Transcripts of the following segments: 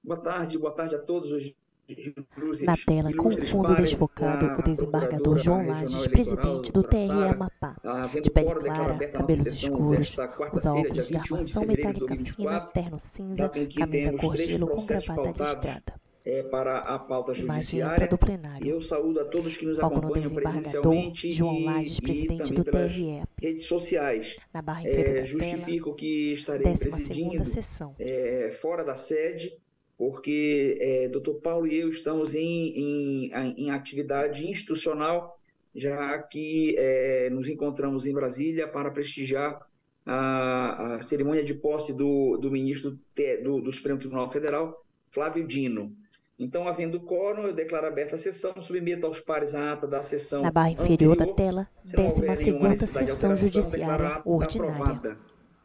Boa tarde a todos os Na tela, com fundo desfocado, o desembargador João Lages, presidente do TRE Amapá, de pele clara, cabelos escuros, usa óculos de armação metálica fina, terno cinza, camisa cor gelo com gravata listrada. Para a pauta Imagem judiciária. do plenário. Eu saúdo a todos que nos Foco no acompanham desembargador presencialmente João Lages, e presidente também do pelas TRE. redes sociais. Na barra inferior da Justifico tela, que estarei 12ª presidindo sessão. Fora da sede, porque Dr. Paulo e eu estamos em atividade institucional, já que nos encontramos em Brasília para prestigiar a cerimônia de posse do ministro do Supremo Tribunal Federal, Flávio Dino. Então, havendo quórum, eu declaro aberta a sessão, submeto aos pares a ata da sessão Na barra inferior anterior. da tela, Se não houver nenhuma 12ª necessidade de sessão alteração, judiciária declaro a ata ordinária. aprovada.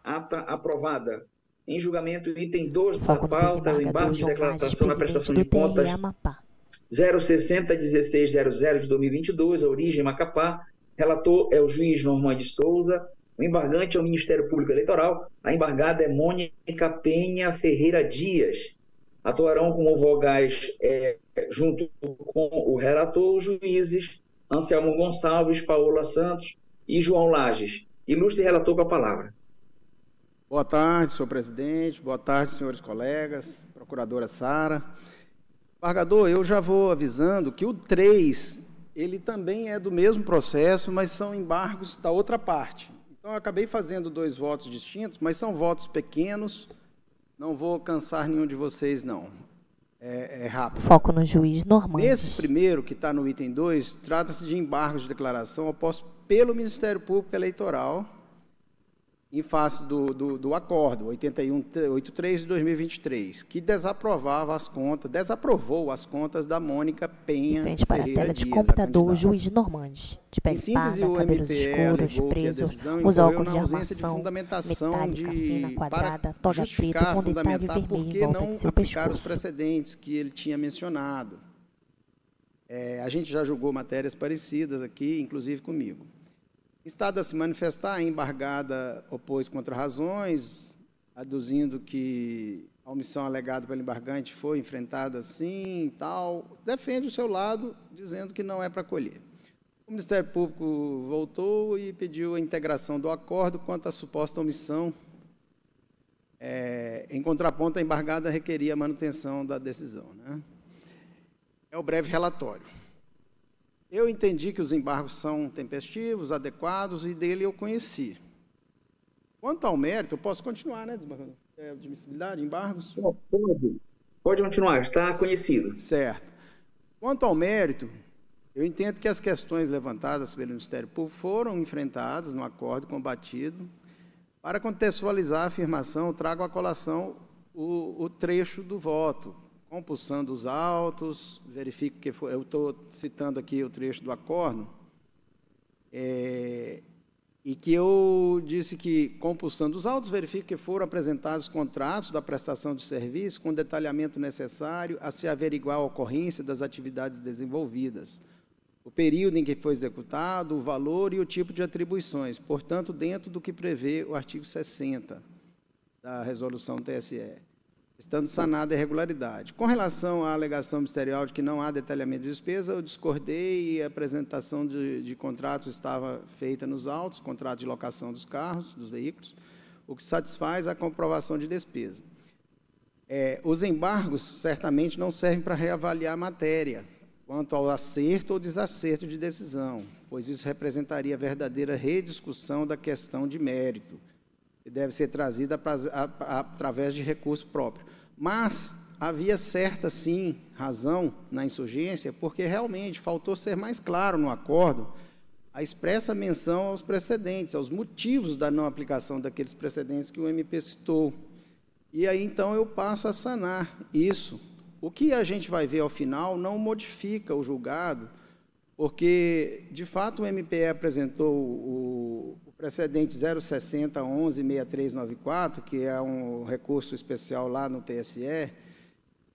Ata aprovada. Em julgamento, item 2 da Foco no pauta, o desembargador embargo de João Lages, declaração na prestação presidente de do contas TRE Amapá. 060-1600 de 2022, a origem Macapá. Relator é o juiz Normande Souza. O embargante é o Ministério Público Eleitoral. A embargada é Mônica Penha Ferreira Dias. Atuarão como vogais, junto com o relator, os juízes Anselmo Gonçalves, Paola Santos e João Lages. Ilustre relator com a palavra. Boa tarde, senhor presidente. Boa tarde, senhores colegas. Procuradora Sara. Embargador, eu já vou avisando que o 3, ele também é do mesmo processo, mas são embargos da outra parte. Então, eu acabei fazendo 2 votos distintos, mas são votos pequenos. Não vou cansar nenhum de vocês, não. É rápido. Foco no juiz Normande. Nesse primeiro, que está no item 2, trata-se de embargos de declaração oposto pelo Ministério Público Eleitoral, em face do acordo 8183 de 2023, que desaprovou as contas da Mônica Penha Frente para a Ferreira tela de Dias, computador, juiz Normande, de pele síntese, parda, o cabelos MPE escuros, alegou que a preso, decisão usa incorreu óculos na de ausência de armação fundamentação metálica fina, para quadrada, toga preta justificar, com detalhe fundamentar por vermelho em que volta não de seu aplicar os pescoço. precedentes que ele tinha mencionado. A gente já julgou matérias parecidas aqui, inclusive comigo. Estado a se manifestar, a embargada opôs contra razões, aduzindo que a omissão alegada pelo embargante foi enfrentada assim e tal, defende o seu lado, dizendo que não é para acolher. O Ministério Público voltou e pediu a integração do acordo quanto à suposta omissão. Em contraponto, a embargada requeria a manutenção da decisão, né? É o breve relatório. Eu entendi que os embargos são tempestivos, adequados, e dele eu conheci. Quanto ao mérito, eu posso continuar, né, desembargador? Admissibilidade, embargos? Pode continuar, está conhecido. Certo. Quanto ao mérito, eu entendo que as questões levantadas pelo Ministério Público foram enfrentadas no acordo combatido. Para contextualizar a afirmação, eu trago à colação o trecho do voto, compulsando os autos, verifico que foi, eu estou citando aqui o trecho do acordo, e que eu disse que, compulsando os autos, verifico que foram apresentados contratos da prestação de serviço com detalhamento necessário a se averiguar a ocorrência das atividades desenvolvidas, o período em que foi executado, o valor e o tipo de atribuições, portanto, dentro do que prevê o artigo 60 da resolução do TSE, estando sanada a irregularidade. Com relação à alegação ministerial de que não há detalhamento de despesa, eu discordei e a apresentação de contratos estava feita nos autos, contrato de locação dos carros, dos veículos, o que satisfaz a comprovação de despesa. Os embargos certamente não servem para reavaliar a matéria, quanto ao acerto ou desacerto de decisão, pois isso representaria a verdadeira rediscussão da questão de mérito, que deve ser trazida através de recurso próprio. Mas havia certa, sim, razão na insurgência, porque realmente faltou ser mais claro no acordo a expressa menção aos precedentes, aos motivos da não aplicação daqueles precedentes que o MP citou. E aí, então, eu passo a sanar isso. O que a gente vai ver ao final não modifica o julgado, porque, de fato, o MPE apresentou o precedente 060-11-6394, que é um recurso especial lá no TSE,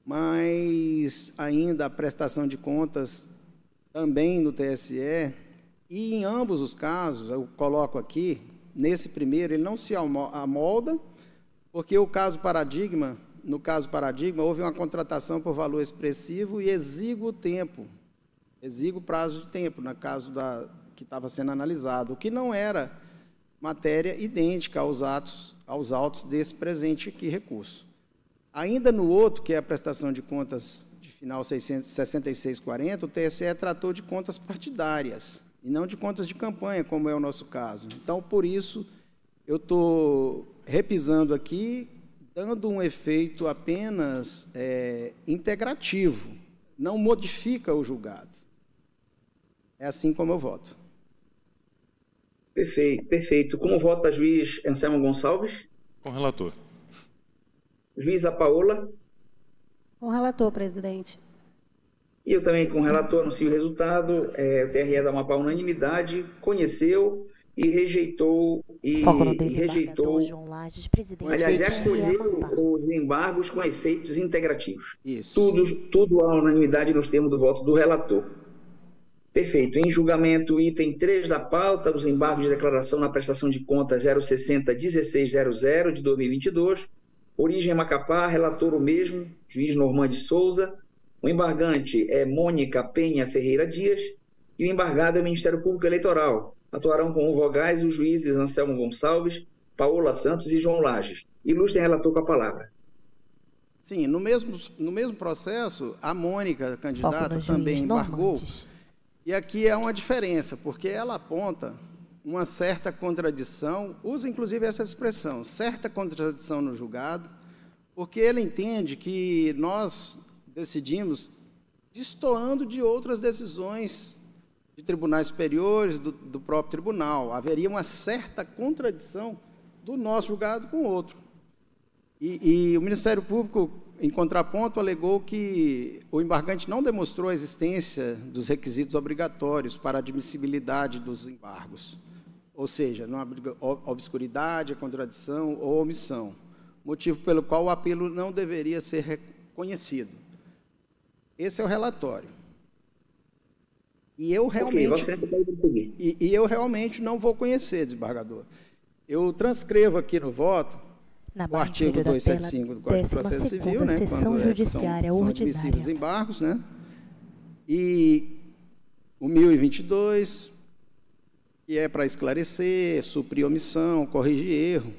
mas ainda a prestação de contas também no TSE, e em ambos os casos, eu coloco aqui, nesse primeiro, ele não se amolda, porque o caso paradigma no caso Paradigma, houve uma contratação por valor expressivo e exíguo prazo de tempo, no caso que estava sendo analisado, o que não era matéria idêntica aos autos desse presente aqui recurso. Ainda no outro, que é a prestação de contas de final 6640, o TSE tratou de contas partidárias e não de contas de campanha, como é o nosso caso. Então, por isso, eu estou repisando aqui, dando um efeito apenas integrativo, não modifica o julgado. É assim como eu voto. Perfeito. Como vota juiz Anselmo Gonçalves? Com o relator. Juíza Paola? Com o relator, presidente. E eu também, com o relator, anuncio o resultado. O TRE da Amapá, unanimidade, conheceu e rejeitou. João Lages, presidente. Aliás, acolheu os embargos com efeitos integrativos. Isso. Tudo à unanimidade nos termos do voto do relator. Perfeito. Em julgamento, item 3 da pauta, os embargos de declaração na prestação de contas 060-1600 de 2022. Origem Macapá, relator o mesmo, juiz Norman de Souza. O embargante é Mônica Penha Ferreira Dias e o embargado é o Ministério Público Eleitoral. Atuarão com vogais os juízes Anselmo Gonçalves, Paola Santos e João Lages. Ilustre relator com a palavra. Sim, no mesmo processo, a Mônica, a candidata, também embargou. E aqui é uma diferença, porque ela aponta uma certa contradição, usa inclusive essa expressão, certa contradição no julgado, porque ele entende que nós decidimos destoando de outras decisões de tribunais superiores, do próprio tribunal. Haveria uma certa contradição do nosso julgado com o outro. E o Ministério Público, em contraponto, alegou que o embargante não demonstrou a existência dos requisitos obrigatórios para a admissibilidade dos embargos, ou seja, não há obscuridade, a contradição ou omissão, motivo pelo qual o apelo não deveria ser reconhecido. Esse é o relatório. E eu realmente não vou conhecer, desembargador. Eu transcrevo aqui no voto o artigo 275 do Código de Processo Civil, né, quando são admissíveis os embargos, né, e o 1022, que é para esclarecer, suprir omissão, corrigir erro.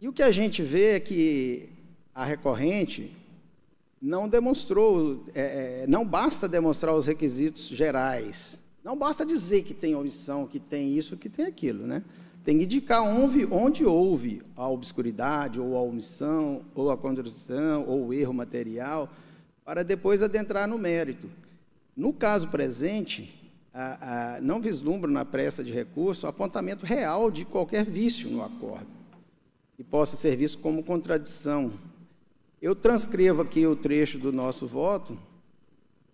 E o que a gente vê é que a recorrente não demonstrou, não basta demonstrar os requisitos gerais, não basta dizer que tem omissão, que tem isso, que tem aquilo, né? Tem que indicar onde houve a obscuridade, ou a omissão, ou a contradição, ou o erro material, para depois adentrar no mérito. No caso presente, não vislumbro na pressa de recurso o apontamento real de qualquer vício no acordo, que possa ser visto como contradição. Eu transcrevo aqui o trecho do nosso voto,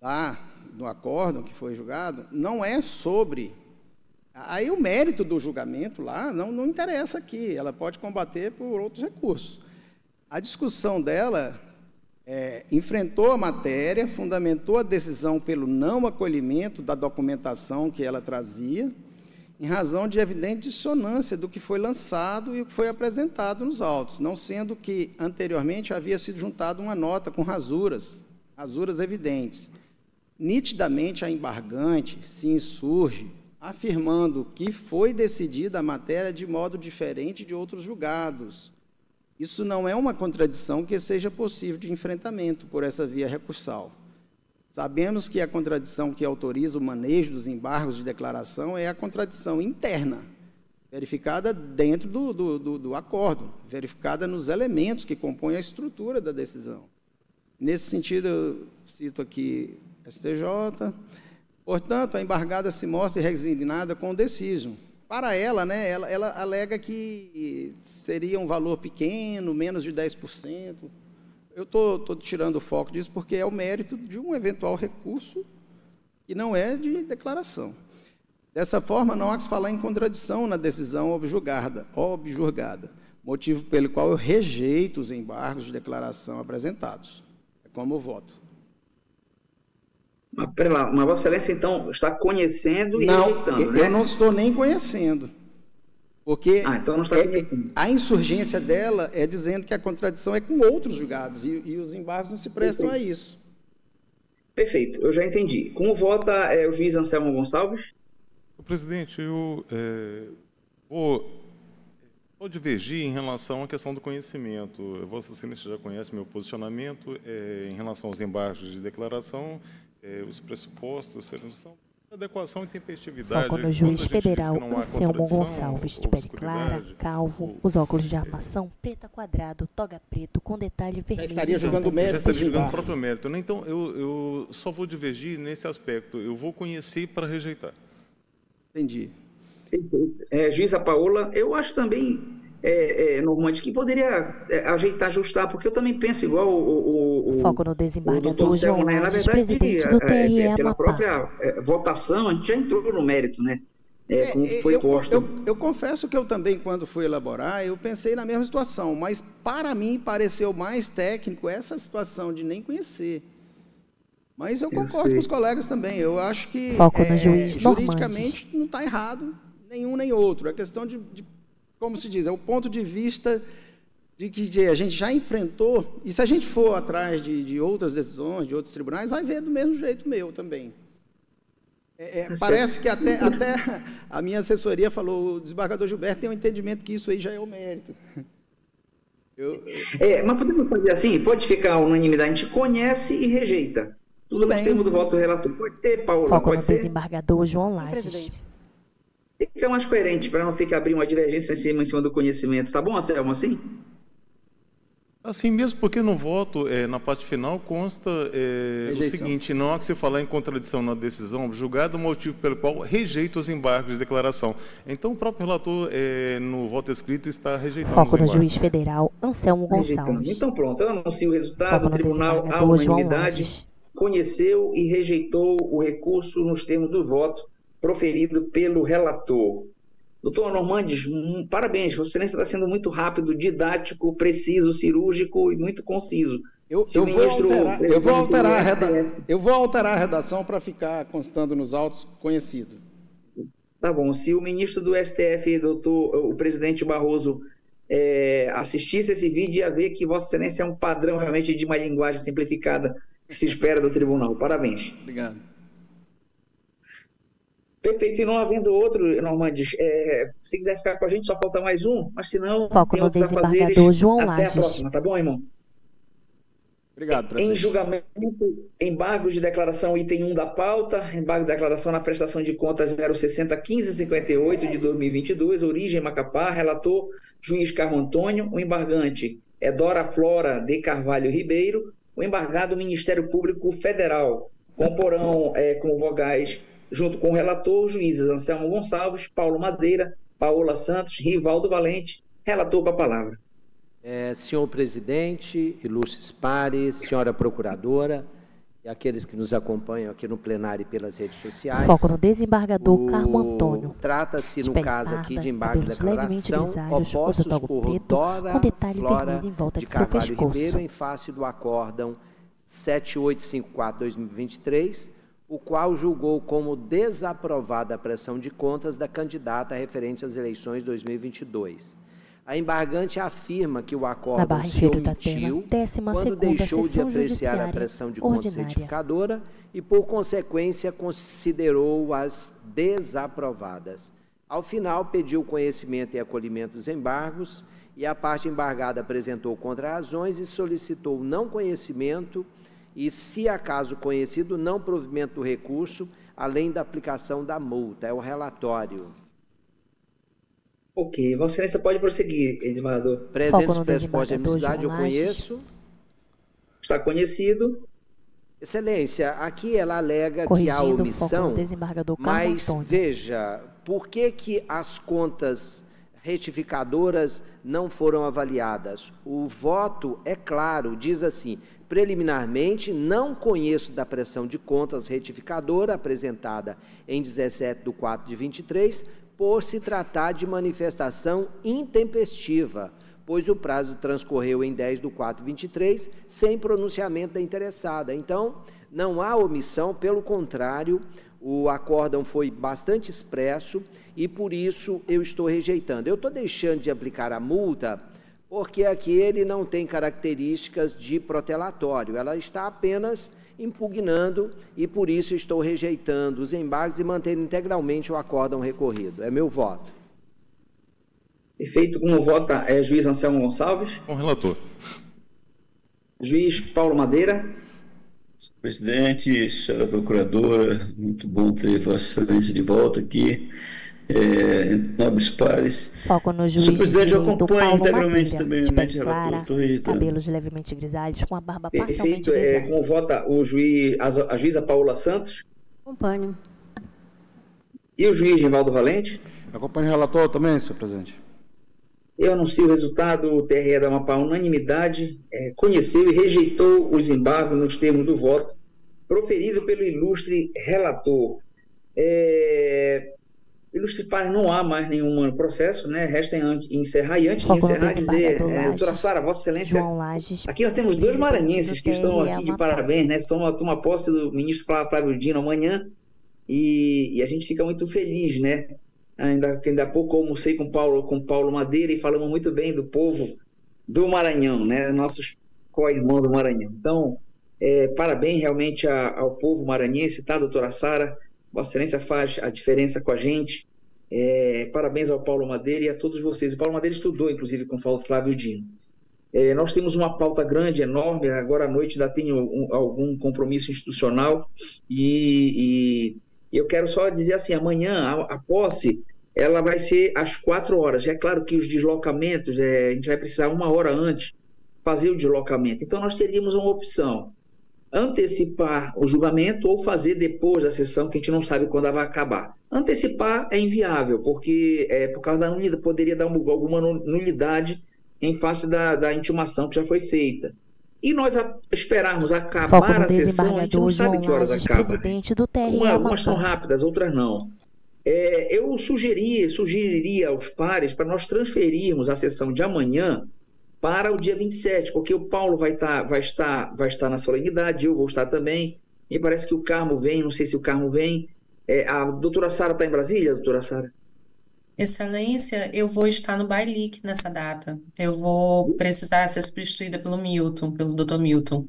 lá no acórdão que foi julgado, não é sobre... Aí o mérito do julgamento lá não interessa aqui, ela pode combater por outros recursos. A discussão dela enfrentou a matéria, fundamentou a decisão pelo não acolhimento da documentação que ela trazia, em razão de evidente dissonância do que foi lançado e o que foi apresentado nos autos, não sendo que, anteriormente, havia sido juntada uma nota com rasuras evidentes. Nitidamente, a embargante se insurge, afirmando que foi decidida a matéria de modo diferente de outros julgados. Isso não é uma contradição que seja possível de enfrentamento por essa via recursal. Sabemos que a contradição que autoriza o manejo dos embargos de declaração é a contradição interna, verificada dentro do acordo, verificada nos elementos que compõem a estrutura da decisão. Nesse sentido, eu cito aqui STJ. Portanto, a embargada se mostra resignada com o deciso. Para ela, né, ela alega que seria um valor pequeno, menos de 10%. Eu estou tirando o foco disso porque é o mérito de um eventual recurso que não é de declaração. Dessa forma, não há que se falar em contradição na decisão objurgada, motivo pelo qual eu rejeito os embargos de declaração apresentados. É como eu voto. Mas, pera lá, Vossa Excelência, então, está conhecendo e rejeitando, né? Eu não estou nem conhecendo. Porque então não está a insurgência dela é dizendo que a contradição é com outros julgados, e os embargos não se prestam a isso. Perfeito, eu já entendi. Como vota o juiz Anselmo Gonçalves? Presidente, eu vou divergir em relação à questão do conhecimento. Vossa Excelência já conhece meu posicionamento em relação aos embargos de declaração, os pressupostos, são adequação e tempestividade. Foco no juiz federal Anselmo Gonçalves, de pele clara, calvo, os óculos de armação, preta quadrado, toga preto, com detalhe vermelho. Já estaria julgando mérito. Já estaria julgando o próprio mérito. Então, eu só vou divergir nesse aspecto. Eu vou conhecer para rejeitar. Entendi. Juíza Paola, eu acho também, Normande, que poderia ajeitar, ajustar, porque eu também penso igual o Foco no desembargador João Lages, presidente do TRE pela Amapá. própria votação, a gente já entrou no mérito, né? Como foi posto. Eu confesso que eu também, quando fui elaborar, eu pensei na mesma situação, mas para mim pareceu mais técnico essa situação de nem conhecer. Mas eu concordo com os colegas também. Eu acho que juridicamente não está errado nenhum nem outro. É questão de, como se diz, é o ponto de vista de que a gente já enfrentou, e se a gente for atrás de outras decisões, de outros tribunais, vai ver do mesmo jeito meu também. Parece que até a minha assessoria falou, o desembargador Gilberto tem um entendimento que isso aí já é o mérito. Mas podemos fazer assim, pode ficar unanimidade, a gente conhece e rejeita. Tudo no termo do voto do relator. Pode ser, Paula? Foco pode no ser? Desembargador João Lages. Fica mais coerente, para não ficar abrir uma divergência em cima do conhecimento. Tá bom, Anselmo, assim? Assim mesmo, porque no voto, na parte final, consta o seguinte: não há que se falar em contradição na decisão, julgado o motivo pelo qual rejeita os embargos de declaração. Então, o próprio relator, no voto escrito, está rejeitando Foco os embargos. no juiz federal Anselmo Gonçalves. Então, pronto, eu anuncio o resultado. O tribunal, à unanimidade, conheceu e rejeitou o recurso nos termos do voto proferido pelo relator. Doutor Normandes, parabéns, Vossa Excelência está sendo muito rápido, didático, preciso, cirúrgico e muito conciso. Eu vou alterar a redação para ficar constando nos autos conhecido. Tá bom, se o ministro do STF, o presidente Barroso, assistisse esse vídeo, ia ver que Vossa Excelência é um padrão realmente de uma linguagem simplificada que se espera do tribunal. Parabéns. Obrigado. Perfeito, e não havendo outro, Normandes, se quiser ficar com a gente, só falta mais um, mas se não, Foco no desembargador João até Lages. a próxima, tá bom, irmão? Obrigado, presidente. Em julgamento, embargos de declaração, item 1 da pauta, embargo de declaração na prestação de contas 060-1558 de 2022, origem Macapá, relator juiz Carmo Antônio, o embargante é Dora Flora de Carvalho Ribeiro, o embargado Ministério Público Federal, comporão com vogais junto com o relator, os juízes Anselmo Gonçalves, Paulo Madeira, Paola Santos, Rivaldo Valente, relator com a palavra. Senhor presidente, ilustres pares, senhora procuradora e aqueles que nos acompanham aqui no plenário e pelas redes sociais. Foco no desembargador Carmo Antônio. Trata-se, no caso aqui, de embargo de cabelos declaração opostos por Dora Flora de Carvalho Ribeiro em face do acórdão 7854/2023, o qual julgou como desaprovada a prestação de contas da candidata referente às eleições 2022. A embargante afirma que o acórdão se omitiu quando deixou de apreciar a prestação de contas certificadora e, por consequência, considerou-as desaprovadas. Ao final, pediu conhecimento e acolhimento dos embargos e a parte embargada apresentou contrarrazões e solicitou não conhecimento e, se acaso conhecido, não provimento do recurso, além da aplicação da multa. É o relatório. Ok. Vossa Excelência pode prosseguir, desembargador. Presente os pressupostos de admissibilidade, eu conheço. Está conhecido. Excelência, aqui ela alega que há omissão, mas veja, por que as contas retificadoras não foram avaliadas? O voto é claro, diz assim: preliminarmente, não conheço da prestação de contas retificadora apresentada em 17/4/23, por se tratar de manifestação intempestiva, pois o prazo transcorreu em 10/4/23, sem pronunciamento da interessada. Então, não há omissão, pelo contrário, o acórdão foi bastante expresso e, por isso, eu estou rejeitando. Eu estou deixando de aplicar a multa porque aqui ele não tem características de protelatório, ela está apenas impugnando e, por isso, estou rejeitando os embargos e mantendo integralmente o acórdão recorrido. É meu voto. Perfeito. Como vota juiz Anselmo Gonçalves? Com o relator. Juiz Paulo Madeira. Presidente, senhora procuradora, muito bom ter Vossa Excelência de volta aqui, nobres pares. Foco no juiz Senhor presidente, eu acompanho Paulo integralmente Madeira, também de o pele mente clara, relator. cabelos levemente grisalhos, com a barba parcialmente Perfeito. grisalha. Como vota o juiz, a juíza Paola Santos? Acompanho. E o juiz Rivaldo Valente? Acompanho o relator também, senhor presidente. Eu anuncio o resultado. O TRE da Amapá, unanimidade, conheceu e rejeitou os embargos nos termos do voto proferido pelo ilustre relator. Ilustre par, não há mais nenhum processo, né? Resta encerrar. E antes de encerrar, dizer, doutora Sara, Vossa Excelência, aqui nós temos 2 maranhenses que estão aqui de parabéns, né? Toma posse do ministro Flávio Dino amanhã, e a gente fica muito feliz, né? Ainda há pouco eu almocei com Paulo Madeira e falamos muito bem do povo do Maranhão, né? Nossos co-irmãos do Maranhão. Então, parabéns realmente ao povo maranhense, tá, doutora Sara? Vossa Excelência faz a diferença com a gente. Parabéns ao Paulo Madeira e a todos vocês. O Paulo Madeira estudou, inclusive, com o Flávio Dino. Nós temos uma pauta grande, enorme. Agora à noite ainda tenho algum compromisso institucional e eu quero só dizer assim, amanhã a posse ela vai ser às 4 horas. É claro que os deslocamentos, a gente vai precisar 1 hora antes fazer o deslocamento. Então nós teríamos uma opção: antecipar o julgamento ou fazer depois da sessão, que a gente não sabe quando ela vai acabar. Antecipar é inviável, porque por causa da nulidade, poderia dar alguma nulidade em face da intimação que já foi feita. E nós esperarmos acabar a sessão, a gente não sabe que horas acaba. Algumas são rápidas, outras não. Eu sugeriria aos pares para nós transferirmos a sessão de amanhã para o dia 27, porque o Paulo vai estar na solenidade, eu vou estar também. Me parece que o Carmo vem, não sei se o Carmo vem. A doutora Sara está em Brasília, doutora Sara? Excelência, eu vou estar no Bailique nessa data. Eu vou precisar ser substituída pelo Dr. Milton.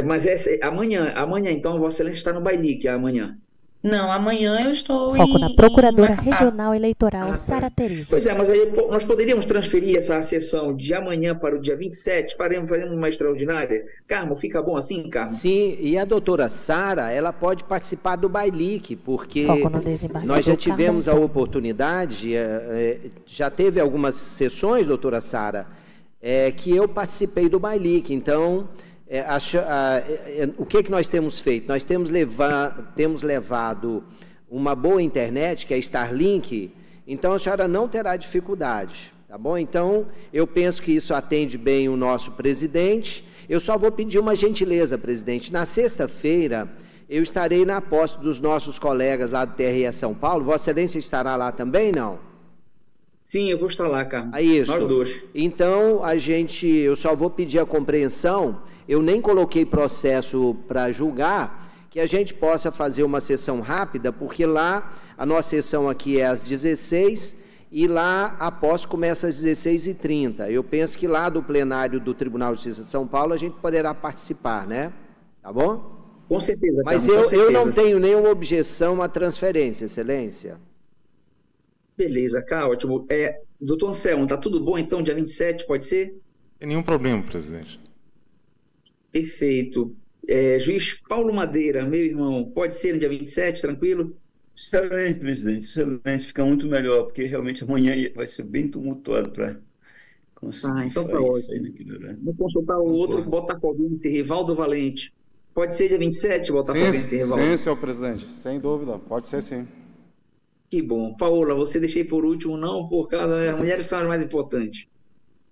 Mas amanhã, então, Vossa Excelência está no Bailique amanhã. Não, amanhã eu estou Foco na Procuradora Regional Eleitoral, Sara Teresa. Pois mas aí nós poderíamos transferir essa sessão de amanhã para o dia 27, faremos uma extraordinária. Carmo, fica bom assim, Carmo? Sim, e a doutora Sara, ela pode participar do Bailique, porque nós já tivemos a oportunidade, já teve algumas sessões, doutora Sara, que eu participei do Bailique, então... o que nós temos feito? Nós temos levado uma boa internet, que é Starlink, então a senhora não terá dificuldade, tá bom? Então, eu penso que isso atende bem o nosso presidente. Eu só vou pedir uma gentileza, presidente. Na sexta-feira, eu estarei na posse dos nossos colegas lá do TRE São Paulo. Vossa Excelência estará lá também, não? Sim, eu vou estar lá, Carmo. Isso. Nós dois. Então, eu só vou pedir a compreensão. Eu nem coloquei processo para julgar, que a gente possa fazer uma sessão rápida, porque lá a nossa sessão aqui é às 16 e lá a posse começa às 16h30. Eu penso que lá do plenário do Tribunal de Justiça de São Paulo a gente poderá participar, né? Tá bom? Com certeza. Mas Carmo, eu não tenho nenhuma objeção à transferência, Excelência. Beleza, cá, ótimo. Doutor Anselmo, tá tudo bom então, dia 27, pode ser? Sem nenhum problema, presidente. Perfeito. Juiz Paulo Madeira, meu irmão, pode ser no dia 27, tranquilo? Excelente, presidente, excelente. Fica muito melhor, porque realmente amanhã vai ser bem tumultuado para conseguir então tá ótimo. Vou consultar o outro botafoguense, Rivaldo Valente. Pode ser dia 27, botafoguense, Rivaldo? Sim, senhor presidente, sem dúvida, pode ser sim. Que bom. Paola, você deixei por último, não por causa das mulheres são as mais importantes.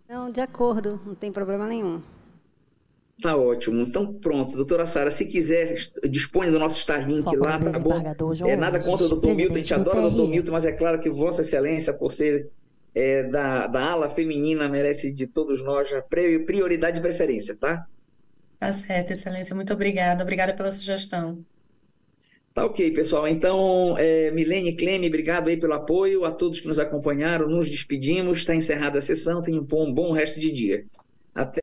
Não, de acordo, não tem problema nenhum. Tá ótimo. Então, pronto. Doutora Sara, se quiser, dispõe do nosso Starlink lá, tá bom? Nada contra o doutor Milton, a gente adora o doutor Milton, mas é claro que Vossa Excelência, por ser da ala feminina, merece de todos nós a prioridade e preferência, tá? Tá certo, Excelência. Muito obrigada. Obrigada pela sugestão. Tá ok, pessoal. Então, Milene e Cleme, obrigado aí pelo apoio. A todos que nos acompanharam, nos despedimos. Está encerrada a sessão. Tenham um bom resto de dia. Até